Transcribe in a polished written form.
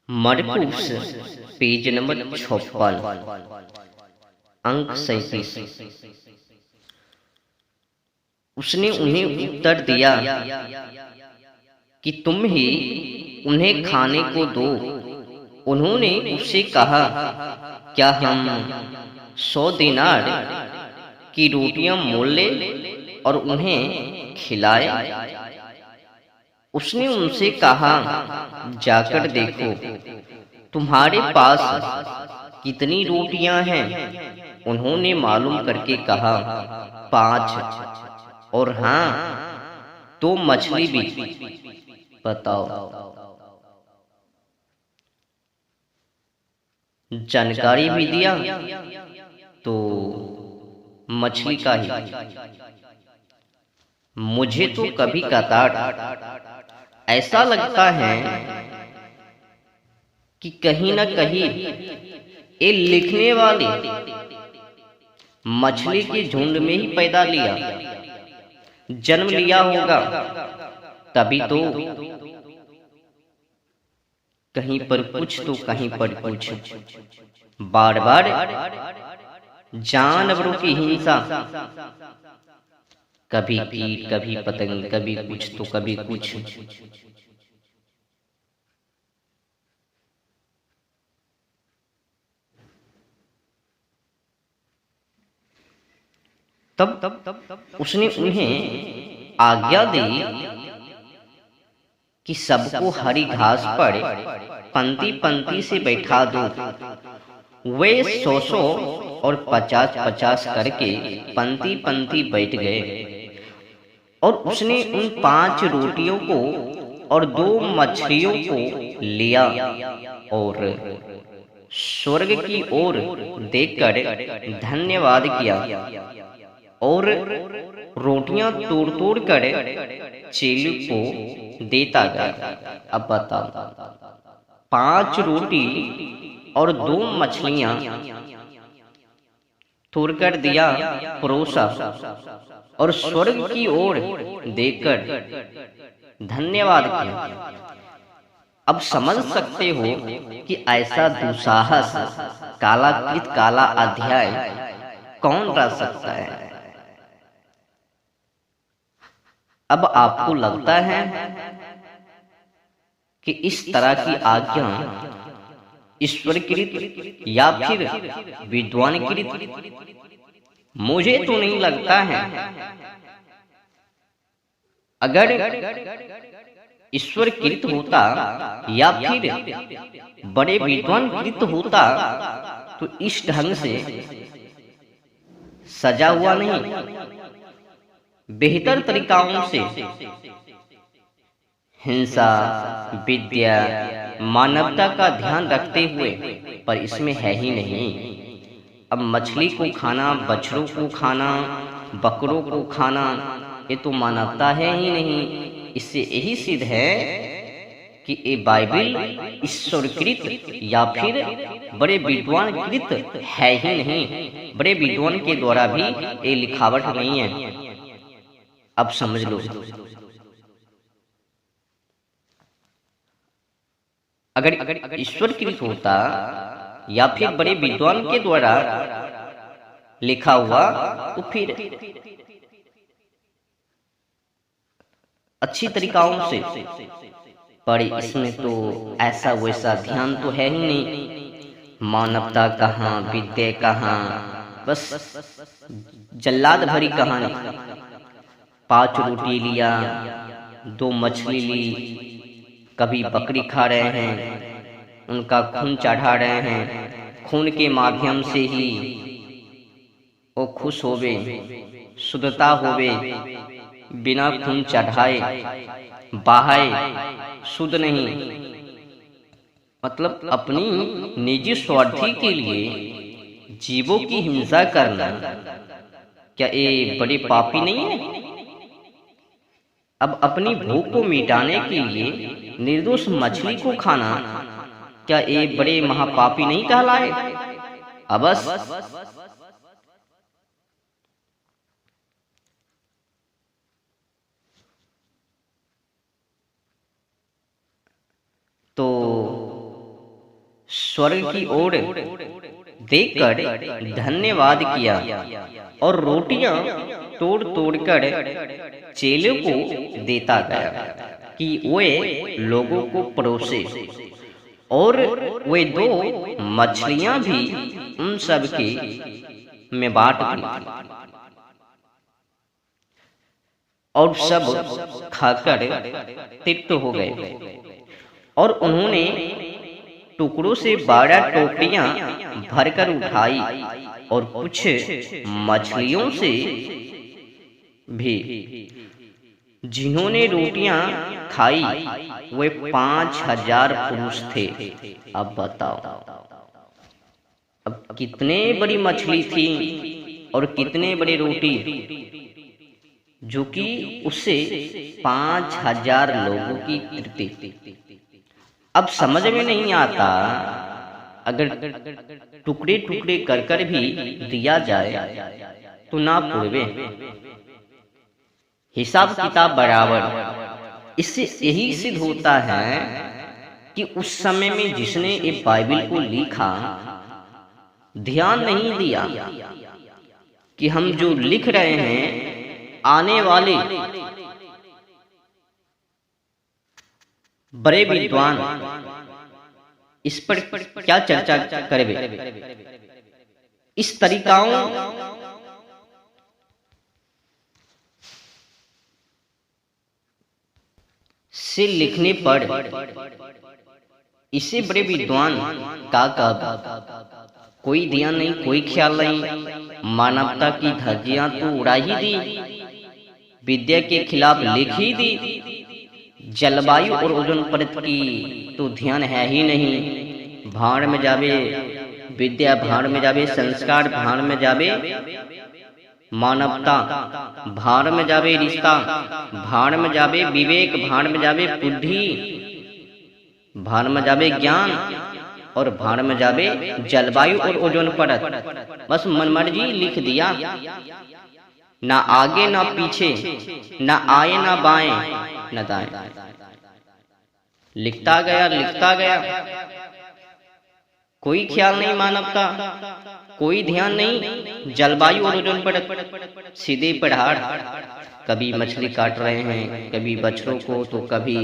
मरकुस page number 56 अंक 37। उसने उन्हें उत्तर दिया कि तुम ही उन्हें खाने को दो। उन्होंने उससे कहा, क्या हम 100 दिनार की रोटियां मोल ले और उन्हें खिलाए? उसने उनसे कहा, जाकर देखो तुम्हारे पास कितनी रोटियां हैं। उन्होंने मालूम करके कहा, 5 और हाँ 2 मछली भी। बताओ, जानकारी भी दिया तो मछली का ही। मुझे तो कभी कतार ऐसा लगता है कि कहीं ना कहीं ये लिखने वाले मछली के झुंड में ही पैदा लिया जन्म लिया होगा, तभी तो कहीं पर कुछ तो कहीं पर कुछ। बार बार जानवरों की हिंसा, कभी कीट कभी पतंग, कभी कुछ तो कभी कुछ। तब उसने उन्हें आज्ञा दी कि सबको हरी घास पर पंक्ति पंक्ति से बैठा दो। वे 100 और 50 करके पंक्ति पंक्ति बैठ गए। और उसने उन 5 रोटियों को और 2 मछलियों को लिया और स्वर्ग की ओर देखकर धन्यवाद किया और रोटियां तोड़ तोड़ कर चेलों को देता गया। अब बताओ, 5 रोटी और 2 मछलियां तोड़कर दिया, परोसा और स्वर्ग की ओर देखकर धन्यवाद किया। अब समझ सकते हो कि ऐसा दुस्साहस कालाकृत काला अध्याय कौन रह सकता है। अब आपको लगता है कि इस तरह की आज्ञा ईश्वरकृत या फिर विद्वानकृत? मुझे तो नहीं लगता है। अगर ईश्वरकृत होता या फिर बड़े विद्वानकृत होता तो इस ढंग से सजा हुआ नहीं, बेहतर तरीकाओं से हिंसा, विद्या, मानवता का ध्यान रखते हुए, पर इसमें है ही नहीं। अब मछली को खाना, बछड़ों को खाना, बकरों को खाना, ये तो मानवता है ही नहीं। इससे यही सिद्ध है कि ये बाइबल ईश्वरकृत या फिर बड़े विद्वानकृत है ही नहीं। बड़े विद्वान के द्वारा भी ये लिखावट नहीं है। अब समझ लो, अगर ईश्वरकृत होता या फिर बड़े विद्वान के द्वारा लिखा हुआ तो फिर अच्छी तरीकाओं से, पर इसमें तो ऐसा वैसा ध्यान तो है ही नहीं। मानवता कहाँ, विद्या कहाँ, बस जल्लाद भरी कहानी। 5 रोटी लिया, 2 मछली ली, कभी बकरी खा रहे हैं, उनका खून चढ़ा रहे हैं, खून के माध्यम से ही वो खुश होवे, शुद्धता होवे। बिना खून चढ़ाए बहाए शुद्ध नहीं। मतलब अपनी निजी स्वार्थी के लिए जीवों की हिंसा करना, क्या ये बड़े पापी नहीं है? अब अपनी भूख को मिटाने के लिए निर्दोष मछली को खाना, क्या ये बड़े महापापी नहीं कहलाए? अबस तो स्वर्ग की ओर देखकर धन्यवाद किया और रोटियां तोड़ तोड़ कर चेलों को देता गया कि वे लोगों को परोसे, और वे 2 मछलियां भी उन सब के में बांट दी, और सब खाकर तृप्त हो गए। और उन्होंने टुकड़ों से 12 टोकरियां भरकर उठाई और कुछ मछलियों से भी। जिन्होंने रोटियां खाई वे 5000 पुरुष थे। अब बताओ, अब कितने बड़ी मछली थी और कितने बड़ी रोटी, जो कि उससे 5000 लोगों की तृप्ति। अब समझ में नहीं आता, अगर टुकड़े टुकड़े कर कर भी दिया जाए तो ना पूर्वे, हिसाब किताब बराबर। इससे यही सिद्ध होता है कि उस समय में जिसने ये बाइबल को लिखा ध्यान नहीं दिया कि हम जो लिख रहे हैं आने वाले बड़े विद्वान इस पर क्या चर्चा करेंगे। इस तरीकाओं से लिखने पर इसे बड़े विद्वान का कोई ध्यान नहीं, कोई ख्याल नहीं। मानवता की धज्जियां तो उड़ा ही दी, विद्या के खिलाफ लिख ही दी, जलवायु और ओजोन परत की तो ध्यान है ही नहीं। भाड़ में जावे विद्या, भाड़ में जावे संस्कार, भाड़ में जावे मानवता, भाड़ में जावे रिश्ता, भाड़ में जावे विवेक, भाड़ में जावे बुद्धि, भाड़ में जावे ज्ञान, और भाड़ में जावे जलवायु और ओजोन परत। बस मनमर्जी लिख दिया, ना आगे ना पीछे, ना आए ना बाएं ना दाएं, लिखता गया। कोई ख्याल नहीं मानवता, कोई ध्यान नहीं, जलवायु और ओजोन परत सीधे पहाड़। कभी मछली काट रहे हैं, कभी बछड़ों को, तो कभी